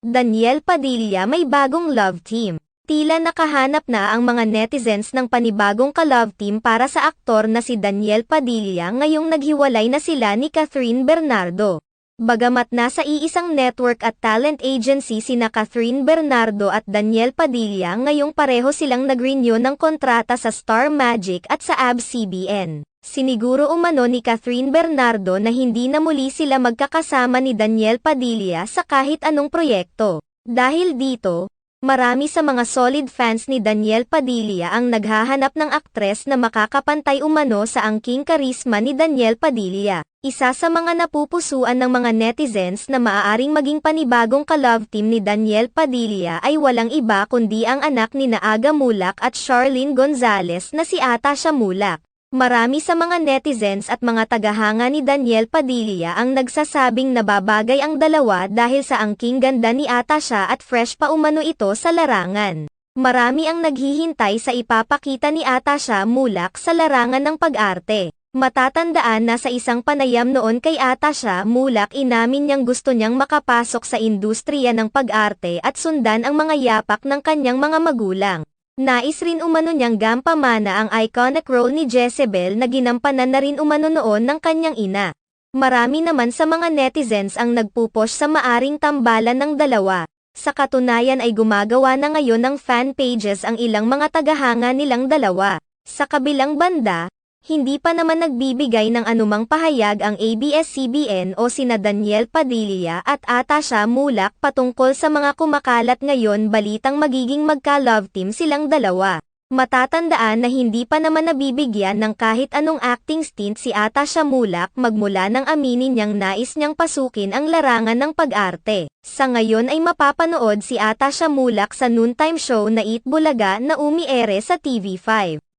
Daniel Padilla may bagong love team. Tila nakahanap na ang mga netizens ng panibagong ka-love team para sa aktor na si Daniel Padilla ngayong naghiwalay na sila ni Catherine Bernardo. Bagamat nasa iisang network at talent agency sina Catherine Bernardo at Daniel Padilla, ngayong pareho silang nag-renew ng kontrata sa Star Magic at sa ABS-CBN. Siniguro umano ni Catherine Bernardo na hindi na muli sila magkakasama ni Daniel Padilla sa kahit anong proyekto. Dahil dito, marami sa mga solid fans ni Daniel Padilla ang naghahanap ng aktres na makakapantay umano sa angking karisma ni Daniel Padilla. Isa sa mga napupusuan ng mga netizens na maaaring maging panibagong ka-love team ni Daniel Padilla ay walang iba kundi ang anak ni Aga Mulak at Charlene Gonzalez na si Atasha Mulak. Marami sa mga netizens at mga tagahanga ni Daniel Padilla ang nagsasabing nababagay ang dalawa dahil sa angking ganda ni Atasha at fresh pa umano ito sa larangan. Marami ang naghihintay sa ipapakita ni Atasha Mulak sa larangan ng pag-arte. Matatandaan na sa isang panayam noon kay Atasha Mulak, inamin niyang gusto niyang makapasok sa industriya ng pag-arte at sundan ang mga yapak ng kanyang mga magulang. Nais rin umano niyang gampamana ang iconic role ni Jezebel na ginampanan na rin umano noon ng kanyang ina. Marami naman sa mga netizens ang nagpupush sa maaring tambalan ng dalawa. Sa katunayan ay gumagawa na ngayon ng fan pages ang ilang mga tagahanga nilang dalawa. Sa kabilang banda, hindi pa naman nagbibigay ng anumang pahayag ang ABS-CBN o sina Daniel Padilla at Atasha Mulak patungkol sa mga kumakalat ngayon balitang magiging magka-love team silang dalawa. Matatandaan na hindi pa naman nabibigyan ng kahit anong acting stint si Atasha Mulak magmula nang aminin niyang nais niyang pasukin ang larangan ng pag-arte. Sa ngayon ay mapapanood si Atasha Mulak sa noontime show na Eat Bulaga na umiere sa TV5.